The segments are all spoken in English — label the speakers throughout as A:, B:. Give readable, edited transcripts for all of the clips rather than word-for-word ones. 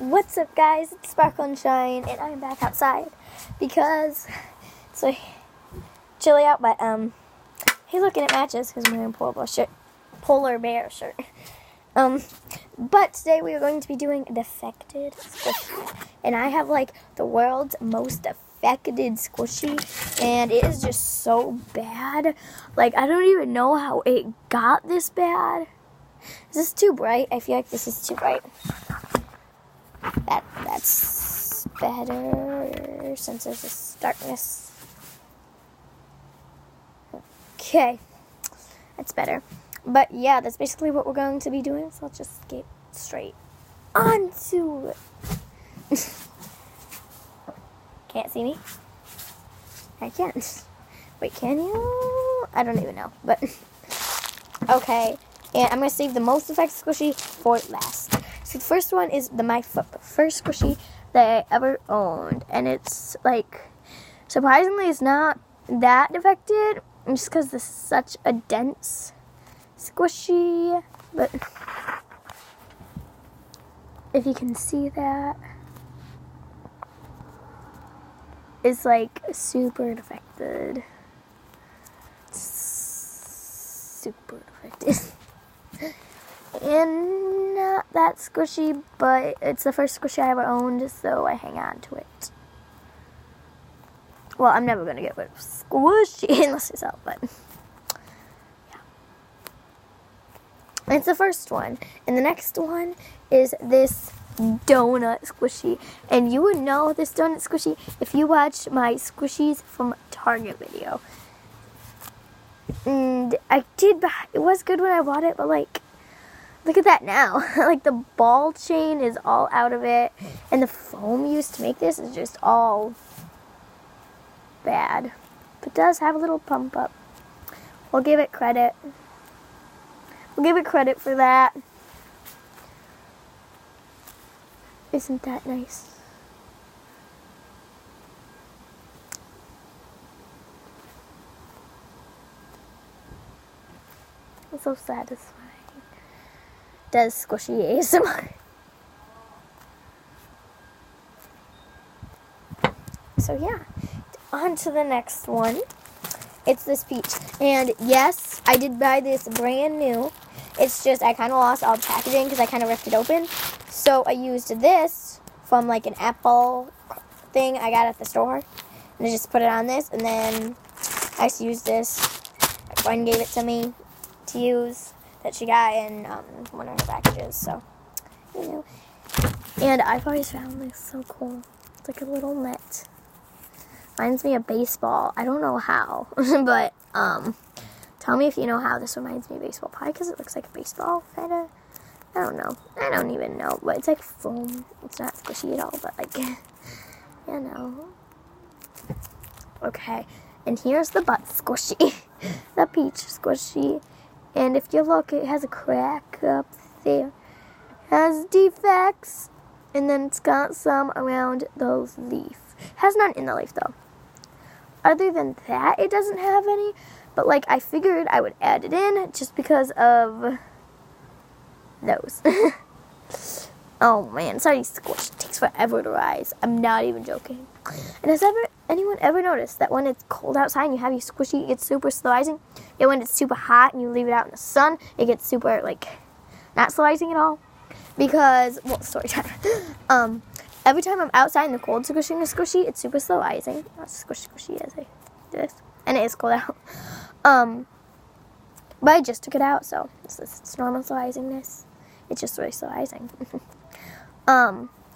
A: What's up, guys? It's Sparkle and Shine, and I'm back outside because it's like chilly out. But hey, look, and it matches because I'm wearing a polar bear shirt. But today we are going to be doing a defected squishy, and I have like the world's most defected squishy, and it is just so bad. Like, I don't even know how it got this bad. Is this too bright? I feel like this is too bright. That's better since there's this darkness. Okay, that's better. But yeah, that's basically what we're going to be doing. So let's just get straight onto it. Can't see me? I can't. Wait, can you? I don't even know. But okay, and I'm gonna save the most effective squishy for last. So the first one is my first squishy that I ever owned, and it's like, surprisingly, it's not that defected, just because this is such a dense squishy. But if you can see that, it's like super defected. Super defected. And not that squishy, but it's the first squishy I ever owned, so I hang on to it. Well, I'm never going to get rid of squishy unless it's out, but yeah. It's the first one. And the next one is this donut squishy. And you would know this donut squishy if you watched my squishies from Target video. And it was good when I bought it, but like, look at that now. Like, the ball chain is all out of it. And the foam used to make this is just all bad. But it does have a little pump up. We'll give it credit. We'll give it credit for that. Isn't that nice? It's so satisfying. Does squishy ASMR. So yeah, on to the next one. It's this peach. And yes, I did buy this brand new. It's just I kind of lost all the packaging because I kind of ripped it open. So I used this from like an Apple thing I got at the store. And I just put it on this. And then I just used this. My friend gave it to me to use, that she got in one of her packages, so, you know. And I've always found this so cool. It's like a little net. Reminds me of baseball. I don't know how, but tell me if you know how this reminds me of baseball. Probably because it looks like a baseball, kind of. I don't know. I don't even know, but it's like foam. It's not squishy at all, but like, you know. Okay, and here's the butt squishy. The peach squishy. And if you look, it has a crack up there. It has defects. And then it's got some around the leaf. It has none in the leaf, though. Other than that, it doesn't have any. But, like, I figured I would add it in just because of those. Oh, man. It's already squished. It takes forever to rise. I'm not even joking. And has anyone ever noticed that when it's cold outside and you have your squishy, it gets super slow rising? And when it's super hot and you leave it out in the sun, it gets super, like, not slow rising at all? Because, well, story time. Every time I'm outside and the cold squishing a squishy, it's super slow rising. Not squishy as I do this. And it is cold out. But I just took it out, so it's normal slow risingness. It's just really slow rising.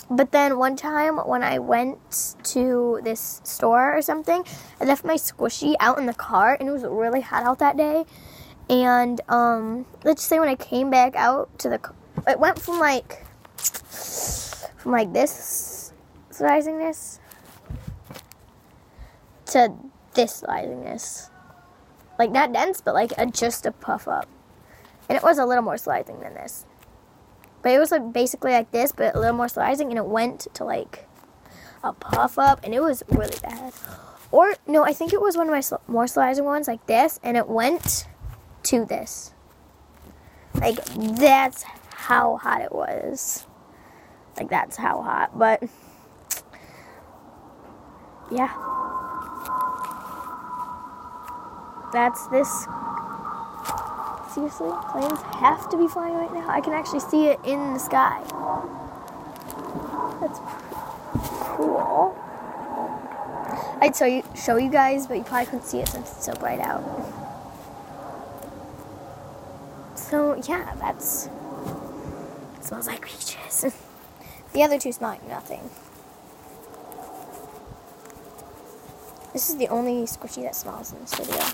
A: But then one time when I went to this store or something, I left my squishy out in the car, and it was really hot out that day. And let's just say when I came back out to the car, it went from like this risingness to this risingness. Like, not dense, but like just a puff up. And it was a little more sliding than this. But it was like basically like this, but a little more sliding, and it went to like a puff up, and it was really bad. Or, no, I think it was one of my more sliding ones, like this, and it went to this. Like, that's how hot it was. Like, that's how hot. But, yeah. That's this. Seriously, planes have to be flying right now. I can actually see it in the sky. That's cool. I'd show you guys, but you probably couldn't see it since it's so bright out. So, yeah, it smells like peaches. The other two smell like nothing. This is the only squishy that smells in this video.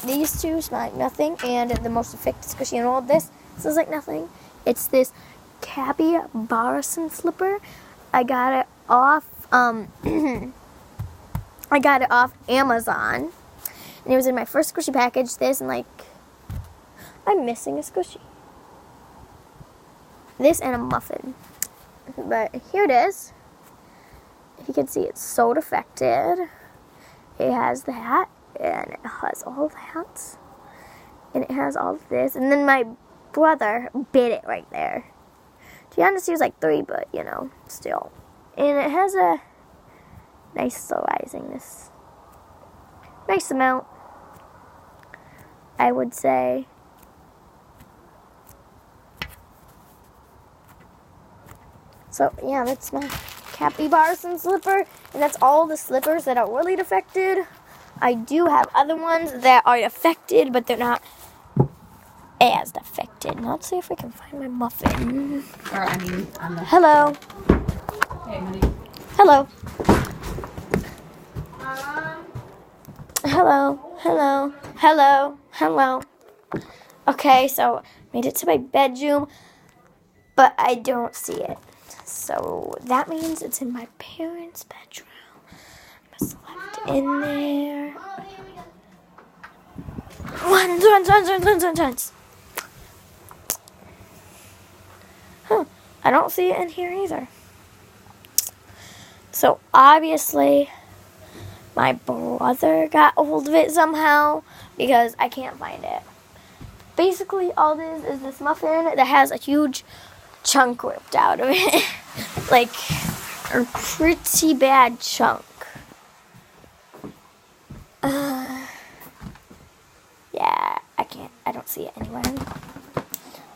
A: These two smell like nothing, and the most defected squishy in all of this smells like nothing. It's this capybara slipper. I got it off Amazon, and it was in my first squishy package. This and I'm missing a squishy. This and a muffin, but here it is. If you can see, it's so defected. It has the hat, and it has all the hats, and it has all of this. And then my brother bit it right there. To be honest, he was like 3, but still. And it has a nice nice amount, I would say. So yeah, that's my capybara slipper, and that's all the slippers that are really defected. I do have other ones that are defected, but they're not as defected. Now, let's see if we can find my muffin. Hello.
B: Hey, honey.
A: Hello. Hello. Okay, so made it to my bedroom, but I don't see it. So that means it's in my parents' bedroom. I must have left it in there. Runs. Huh. I don't see it in here either. So obviously my brother got a hold of it somehow because I can't find it. Basically all this is this muffin that has a huge chunk ripped out of it. Like a pretty bad chunk. Yeah, I don't see it anywhere.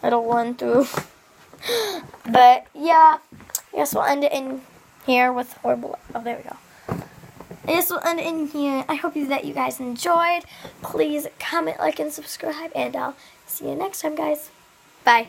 A: It'll run through. But yeah, I guess we'll end it in here with horrible. Oh, there we go. I guess we'll end it in here. I hope that you guys enjoyed. Please comment, like, and subscribe, and I'll see you next time, guys. Bye.